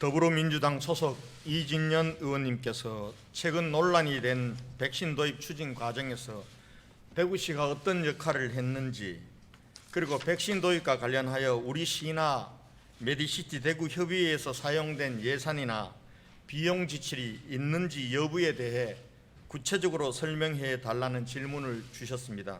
더불어민주당 소속 이진년 의원님께서 최근 논란이 된 백신 도입 추진 과정에서 대구시가 어떤 역할을 했는지, 그리고 백신 도입과 관련하여 우리 시나 메디시티 대구 협의회에서 사용된 예산이나 비용 지출이 있는지 여부에 대해 구체적으로 설명해 달라는 질문을 주셨습니다.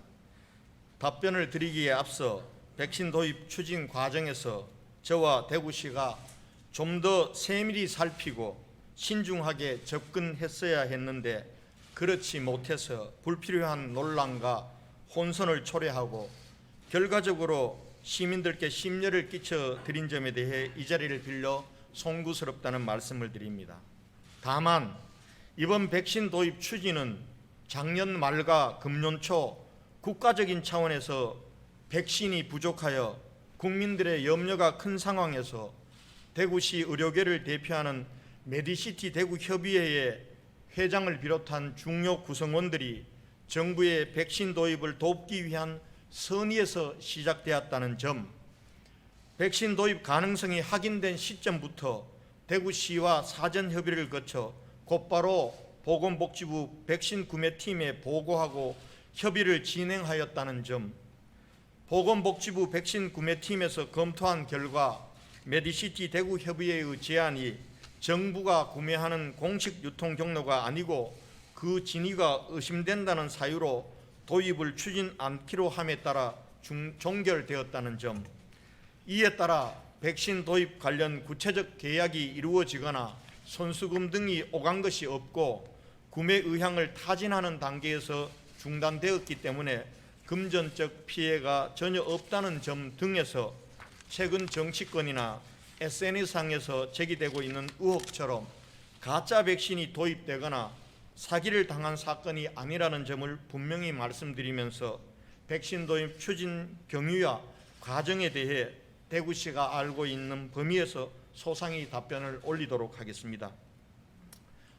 답변을 드리기에 앞서 백신 도입 추진 과정에서 저와 대구시가 좀 더 세밀히 살피고 신중하게 접근했어야 했는데 그렇지 못해서 불필요한 논란과 혼선을 초래하고 결과적으로 시민들께 심려를 끼쳐 드린 점에 대해 이 자리를 빌려 송구스럽다는 말씀을 드립니다. 다만 이번 백신 도입 추진은 작년 말과 금년 초 국가적인 차원에서 백신이 부족하여 국민들의 염려가 큰 상황에서 대구시 의료계를 대표하는 메디시티 대구 협의회의 회장을 비롯한 중요 구성원들이 정부의 백신 도입을 돕기 위한 선의에서 시작되었다는 점, 백신 도입 가능성이 확인된 시점부터 대구시와 사전 협의를 거쳐 곧바로 보건복지부 백신 구매팀에 보고하고 협의를 진행하였다는 점, 보건복지부 백신 구매팀에서 검토한 결과 메디시티 대구 협의회의 제안이 정부가 구매하는 공식 유통 경로가 아니고 그 진위가 의심된다는 사유로 도입을 추진 않기로 함에 따라 종결되었다는 점, 이에 따라 백신 도입 관련 구체적 계약이 이루어지거나 손수금 등이 오간 것이 없고 구매 의향을 타진하는 단계에서 중단되었기 때문에 금전적 피해가 전혀 없다는 점 등에서 최근 정치권이나 SNS상에서 제기되고 있는 의혹처럼 가짜 백신이 도입되거나 사기를 당한 사건이 아니라는 점을 분명히 말씀드리면서 백신 도입 추진 경위와 과정에 대해 대구시가 알고 있는 범위에서 소상히 답변을 올리도록 하겠습니다.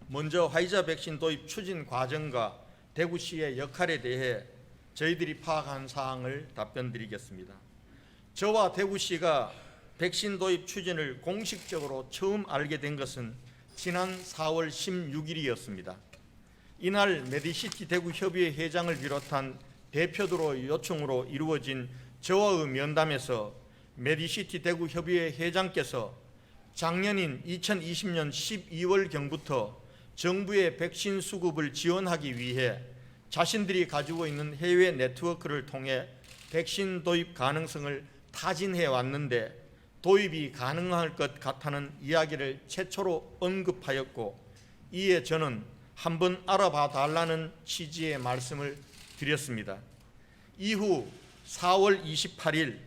먼저 화이자 백신 도입 추진 과정과 대구시의 역할에 대해 저희들이 파악한 사항을 답변드리겠습니다. 저와 대구시가 백신 도입 추진을 공식적으로 처음 알게 된 것은 지난 4월 16일이었습니다. 이날 메디시티 대구 협의회 회장을 비롯한 대표들의 요청으로 이루어진 저와의 면담에서 메디시티 대구 협의회 회장께서 작년인 2020년 12월경부터 정부의 백신 수급을 지원하기 위해 자신들이 가지고 있는 해외 네트워크를 통해 백신 도입 가능성을 타진해 왔는데 도입이 가능할 것 같다는 이야기를 최초로 언급하였고, 이에 저는 한번 알아봐 달라는 취지의 말씀을 드렸습니다. 이후 4월 28일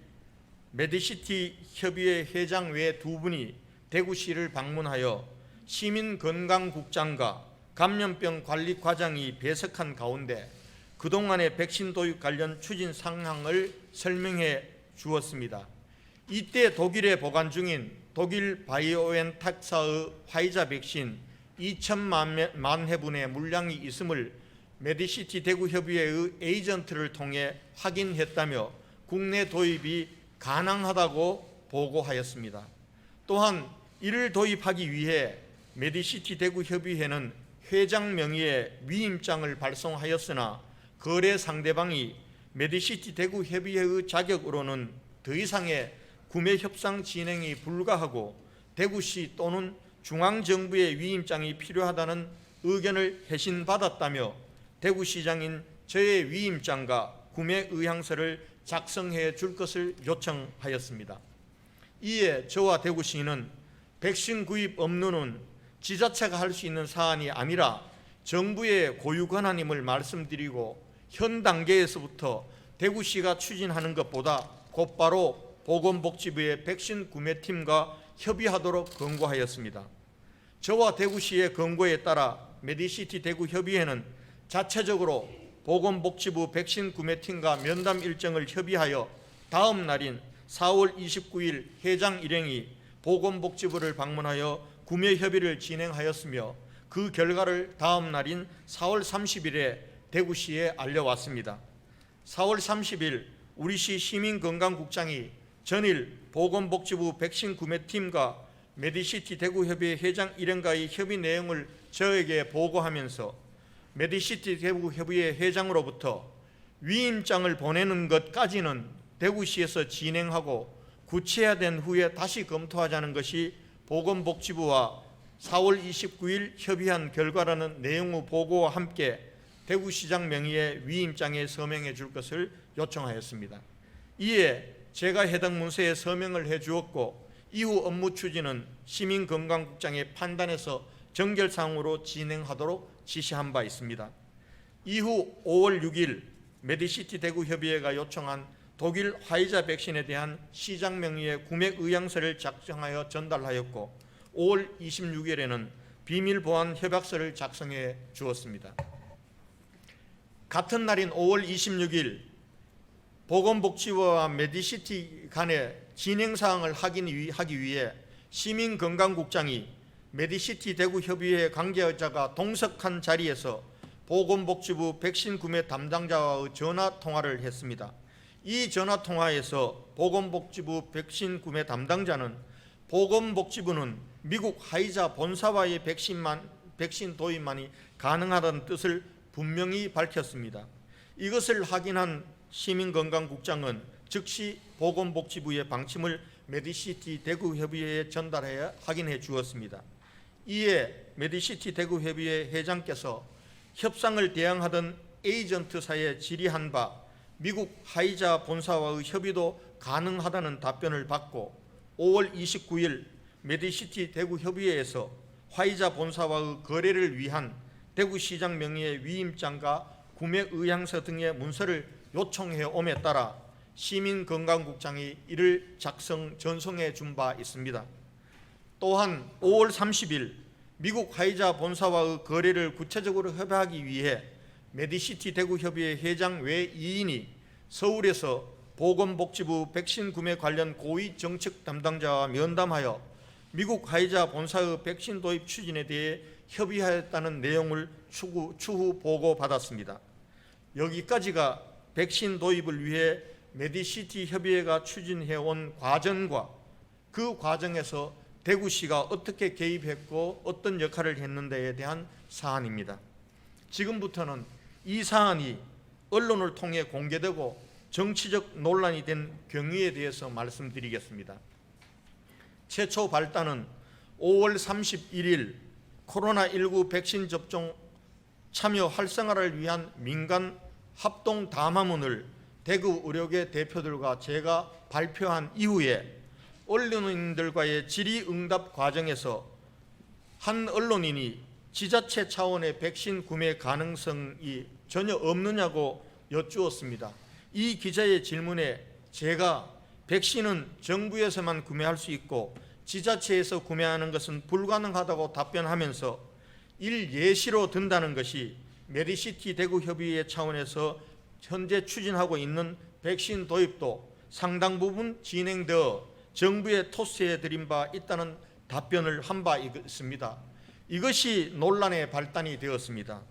메디시티 협의회 회장 외 두 분이 대구시를 방문하여 시민건강국장과 감염병 관리과장이 배석한 가운데 그동안의 백신 도입 관련 추진 상황을 설명해 주었습니다. 이때 독일에 보관 중인 독일 바이오엔텍사의 화이자 백신 2천만 회분의 물량이 있음을 메디시티 대구 협의회의 에이전트를 통해 확인했다며 국내 도입이 가능하다고 보고하였습니다. 또한 이를 도입하기 위해 메디시티 대구 협의회는 회장 명의의 위임장을 발송하였으나 거래 상대방이 메디시티 대구 협의회의 자격으로는 더 이상의 구매 협상 진행이 불가하고 대구시 또는 중앙정부의 위임장이 필요하다는 의견을 회신받았다며 대구시장인 저의 위임장과 구매 의향서를 작성해 줄 것을 요청하였습니다. 이에 저와 대구시는 백신 구입 업무는 지자체가 할 수 있는 사안이 아니라 정부의 고유 권한임을 말씀드리고 현 단계에서부터 대구시가 추진하는 것보다 곧바로 보건복지부의 백신 구매팀과 협의하도록 권고하였습니다. 저와 대구시의 권고에 따라 메디시티 대구 협의회는 자체적으로 보건복지부 백신 구매팀과 면담 일정을 협의하여 다음 날인 4월 29일 회장 일행이 보건복지부를 방문하여 구매 협의를 진행하였으며 그 결과를 다음 날인 4월 30일에 대구시에 알려왔습니다. 4월 30일 우리시 시민건강국장이 전일 보건복지부 백신 구매팀과 메디시티 대구협의회 회장 일행과의 협의 내용을 저에게 보고하면서 메디시티 대구협의회 회장으로부터 위임장을 보내는 것까지는 대구시에서 진행하고 구체화된 후에 다시 검토하자는 것이 보건복지부와 4월 29일 협의한 결과라는 내용의 보고와 함께 대구시장 명의의 위임장에 서명해 줄 것을 요청하였습니다. 이에 제가 해당 문서에 서명을 해 주었고 이후 업무 추진은 시민건강국장의 판단에서 정결사항으로 진행하도록 지시한 바 있습니다. 이후 5월 6일 메디시티 대구협의회가 요청한 독일 화이자 백신에 대한 시장 명의의 구매 의향서를 작성하여 전달하였고 5월 26일에는 비밀 보안 협약서를 작성해 주었습니다. 같은 날인 5월 26일 보건복지부와 메디시티 간의 진행사항을 하기 위해 시민건강국장이 메디시티 대구협의회 관계자가 동석한 자리에서 보건복지부 백신 구매 담당자와의 전화통화를 했습니다. 이 전화통화에서 보건복지부 백신 구매 담당자는 보건복지부는 미국 화이자 본사와의 백신 도입만이 가능하다는 뜻을 분명히 밝혔습니다. 이것을 확인한 시민건강국장은 즉시 보건복지부의 방침을 메디시티 대구협의회에 전달해 확인해 주었습니다. 이에 메디시티 대구협의회 회장께서 협상을 대행하던 에이전트사에 질의한 바 미국 화이자 본사와의 협의도 가능하다는 답변을 받고 5월 29일 메디시티 대구협의회에서 화이자 본사와의 거래를 위한 대구시장 명의의 위임장과 구매 의향서 등의 문서를 요청해 옴에 따라 시민건강국장이 이를 전송해 준 바 있습니다. 또한 5월 30일 미국 화이자 본사와의 거래를 구체적으로 협의하기 위해 메디시티 대구협의회 회장 외 2인이 서울에서 보건복지부 백신 구매 관련 고위 정책 담당자와 면담하여 미국 화이자 본사의 백신 도입 추진에 대해 협의하였다는 내용을 추후 보고받았습니다. 여기까지가 백신 도입을 위해 메디시티 협의회가 추진해온 과정과 그 과정에서 대구시가 어떻게 개입했고 어떤 역할을 했는데에 대한 사안입니다. 지금부터는 이 사안이 언론을 통해 공개되고 정치적 논란이 된 경위에 대해서 말씀드리겠습니다. 최초 발단은 5월 31일 코로나19 백신 접종 참여 활성화를 위한 민간 합동 담화문을 대구 의료계 대표들과 제가 발표한 이후에 언론인들과의 질의응답 과정에서 한 언론인이 지자체 차원의 백신 구매 가능성이 전혀 없느냐고 여쭈었습니다. 이 기자의 질문에 제가 백신은 정부에서만 구매할 수 있고 지자체에서 구매하는 것은 불가능하다고 답변하면서 예시로 든다는 것이 메디시티 대구협의회 차원에서 현재 추진하고 있는 백신 도입도 상당 부분 진행되어 정부에 토스해 드린 바 있다는 답변을 한 바 있습니다. 이것이 논란의 발단이 되었습니다.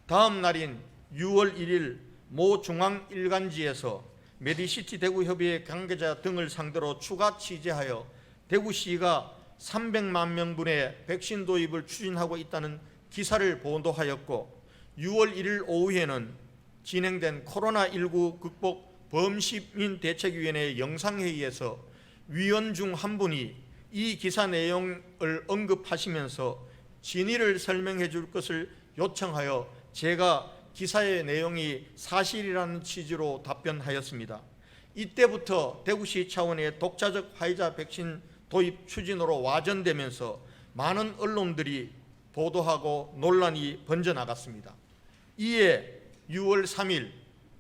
다음 날인 6월 1일 모 중앙일간지에서 메디시티 대구협의회 관계자 등을 상대로 추가 취재하여 대구시가 300만 명분의 백신 도입을 추진하고 있다는 기사를 보도하였고 6월 1일 오후에는 진행된 코로나19 극복 범시민대책위원회 영상회의에서 위원 중 한 분이 이 기사 내용을 언급하시면서 진위를 설명해 줄 것을 요청하여 제가 기사의 내용이 사실이라는 취지로 답변하였습니다. 이때부터 대구시 차원의 독자적 화이자 백신 도입 추진으로 와전되면서 많은 언론들이 보도하고 논란이 번져나갔습니다. 이에 6월 3일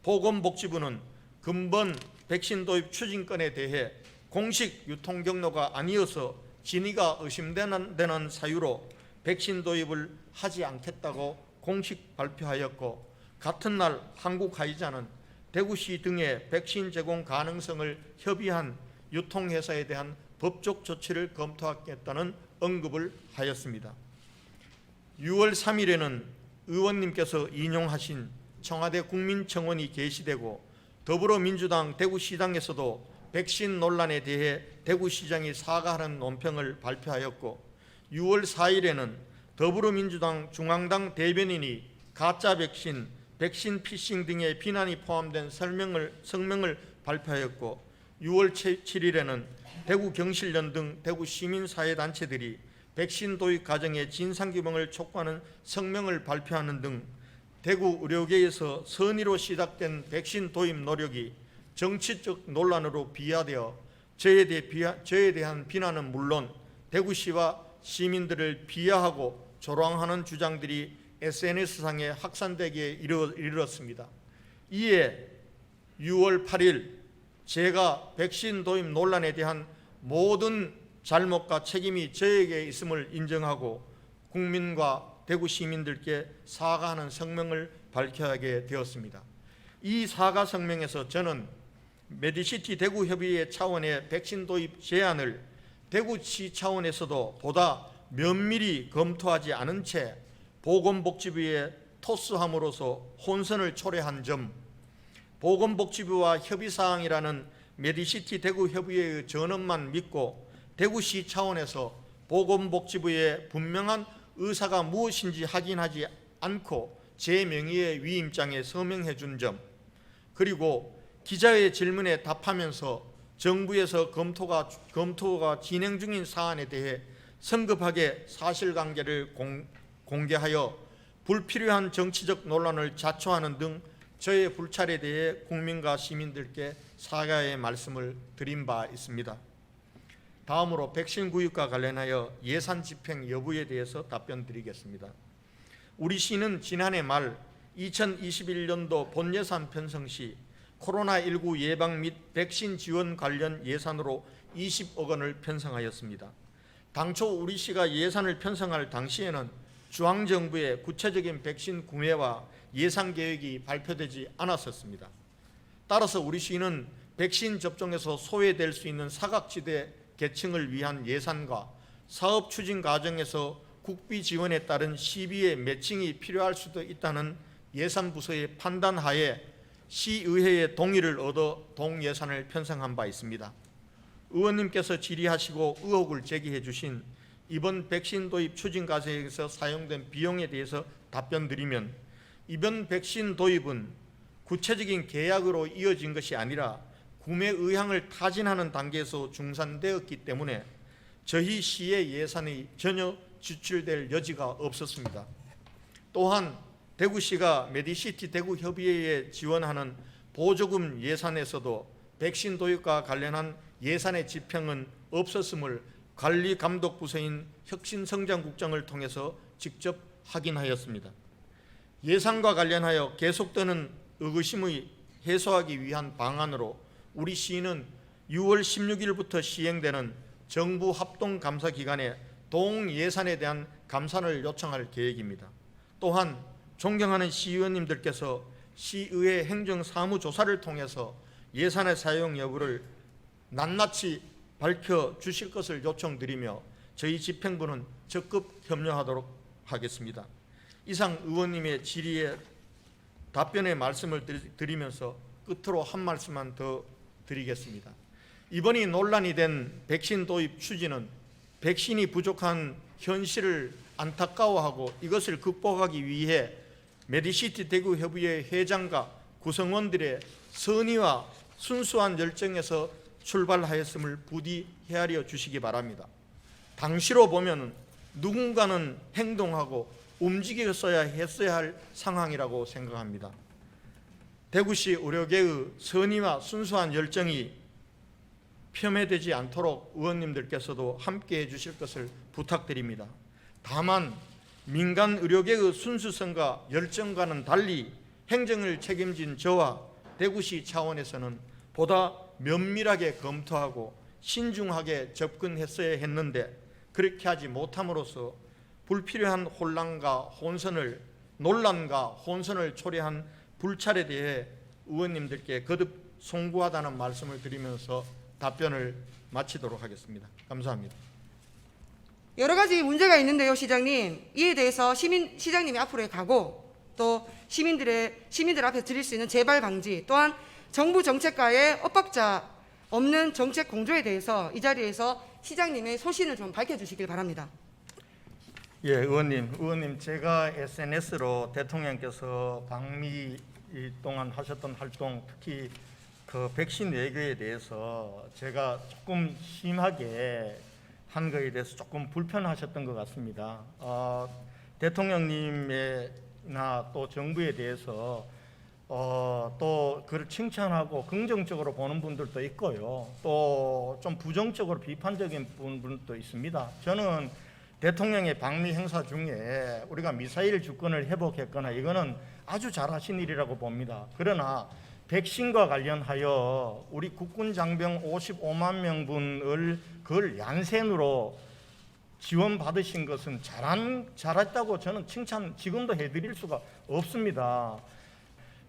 보건복지부는 근본 백신 도입 추진건에 대해 공식 유통 경로가 아니어서 진위가 의심되는 사유로 백신 도입을 하지 않겠다고 공식 발표하였고 같은 날 한국화이자는 대구시 등의 백신 제공 가능성을 협의한 유통회사에 대한 법적 조치를 검토하겠다는 언급을 하였습니다. 6월 3일에는 의원님께서 인용하신 청와대 국민청원이 게시되고 더불어민주당 대구시당에서도 백신 논란에 대해 대구시장이 사과하는 논평을 발표하였고 6월 4일에는 더불어민주당 중앙당 대변인이 가짜 백신, 백신 피싱 등의 비난이 포함된 성명을 발표하였고 6월 7일에는 대구 경실련 등 대구 시민사회단체들이 백신 도입 과정의 진상규명을 촉구하는 성명을 발표하는 등 대구 의료계에서 선의로 시작된 백신 도입 노력이 정치적 논란으로 비화되어 저에 대한 비난은 물론 대구시와 시민들을 비하하고 조롱하는 주장들이 SNS상에 확산되기에 이르렀습니다. 이에 6월 8일 제가 백신 도입 논란에 대한 모든 잘못과 책임이 저에게 있음을 인정하고 국민과 대구 시민들께 사과하는 성명을 밝혀하게 되었습니다. 이 사과 성명에서 저는 메디시티 대구협의회 차원의 백신 도입 제안을 대구시 차원에서도 보다 면밀히 검토하지 않은 채 보건복지부에 토스함으로써 혼선을 초래한 점, 보건복지부와 협의사항이라는 메디시티 대구협의회의 전언만 믿고 대구시 차원에서 보건복지부의 분명한 의사가 무엇인지 확인하지 않고 제 명의의 위임장에 서명해 준 점, 그리고 기자의 질문에 답하면서 정부에서 검토가 진행 중인 사안에 대해 성급하게 사실관계를 공개하여 불필요한 정치적 논란을 자초하는 등 저의 불찰에 대해 국민과 시민들께 사과의 말씀을 드린 바 있습니다. 다음으로 백신 구입과 관련하여 예산 집행 여부에 대해서 답변드리겠습니다. 우리 시는 지난해 말 2021년도 본예산 편성 시 코로나19 예방 및 백신 지원 관련 예산으로 20억 원을 편성하였습니다. 당초 우리 시가 예산을 편성할 당시에는 중앙정부의 구체적인 백신 구매와 예산 계획이 발표되지 않았었습니다. 따라서 우리 시는 백신 접종에서 소외될 수 있는 사각지대 계층을 위한 예산과 사업 추진 과정에서 국비 지원에 따른 시비의 매칭이 필요할 수도 있다는 예산부서의 판단하에 시의회의 동의를 얻어 동예산을 편성한 바 있습니다. 의원님께서 질의하시고 의혹을 제기해 주신 이번 백신 도입 추진 과정에서 사용된 비용에 대해서 답변드리면, 이번 백신 도입은 구체적인 계약으로 이어진 것이 아니라 구매 의향을 타진하는 단계에서 중산되었기 때문에 저희 시의 예산이 전혀 지출될 여지가 없었습니다. 또한 대구시가 메디시티 대구협의회에 지원하는 보조금 예산에서도 백신 도입과 관련한 예산의 집행은 없었음을 관리감독부서인 혁신성장국장을 통해서 직접 확인하였습니다. 예산과 관련하여 계속되는 의구심을 해소하기 위한 방안으로 우리 시는 6월 16일부터 시행되는 정부 합동감사기간에 동예산에 대한 감산을 요청할 계획입니다. 또한 존경하는 시의원님들께서 시의회 행정사무조사를 통해서 예산의 사용 여부를 낱낱이 밝혀주실 것을 요청드리며 저희 집행부는 적극 협력하도록 하겠습니다. 이상 의원님의 질의에 답변의 말씀을 드리면서 끝으로 한 말씀만 더 드리겠습니다. 이번이 논란이 된 백신 도입 추진은 백신이 부족한 현실을 안타까워하고 이것을 극복하기 위해 메디시티 대구협의회 회장과 구성원들의 선의와 순수한 열정에서 출발하였음을 부디 헤아려 주시기 바랍니다. 당시로 보면 누군가는 행동하고 움직였어야 했어야 할 상황이라고 생각합니다. 대구시 의료계의 선의와 순수한 열정이 폄훼되지 않도록 의원님들께서도 함께해 주실 것을 부탁드립니다. 다만 민간 의료계의 순수성과 열정과는 달리 행정을 책임진 저와 대구시 차원에서는 보다 면밀하게 검토하고 신중하게 접근했어야 했는데 그렇게 하지 못함으로써 불필요한 논란과 혼선을 초래한 불찰에 대해 의원님들께 거듭 송구하다는 말씀을 드리면서 답변을 마치도록 하겠습니다. 감사합니다. 여러 가지 문제가 있는데요, 시장님. 이에 대해서 시장님이 앞으로의 각오, 또 시민들 앞에 드릴 수 있는 재발 방지, 또한 정부 정책과의 엇박자 없는 정책 공조에 대해서 이 자리에서 시장님의 소신을 좀 밝혀주시길 바랍니다. 예, 의원님, 제가 SNS로 대통령께서 방미 동안 하셨던 활동, 특히 그 백신 외교에 대해서 제가 조금 심하게 한 거에 대해서 조금 불편하셨던 것 같습니다. 대통령님이나 또 정부에 대해서 또 그를 칭찬하고 긍정적으로 보는 분들도 있고요. 또 좀 부정적으로 비판적인 분들도 있습니다. 저는 대통령의 방미 행사 중에 우리가 미사일 주권을 회복했거나 이거는 아주 잘하신 일이라고 봅니다. 그러나 백신과 관련하여 우리 국군 장병 55만 명분을 그걸 얀센으로 지원받으신 것은 잘했다고 저는 칭찬 지금도 해드릴 수가 없습니다.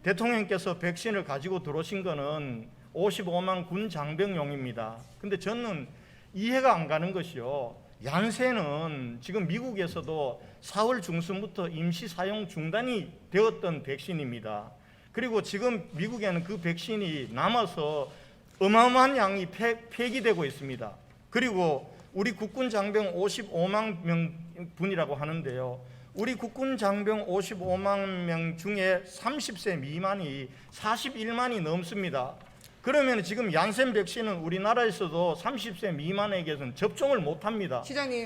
대통령께서 백신을 가지고 들어오신 거는 55만 군 장병용입니다. 근데 저는 이해가 안 가는 것이요. 얀센은 지금 미국에서도 4월 중순부터 임시 사용 중단이 되었던 백신입니다. 그리고 지금 미국에는 그 백신이 남아서 어마어마한 양이 폐기되고 있습니다. 그리고 우리 국군 장병 55만 명분이라고 하는데요. 우리 국군 장병 55만 명 중에 30세 미만이 41만이 넘습니다. 그러면 지금 얀센 백신은 우리나라에서도 30세 미만에게서는 접종을 못합니다. 시장님,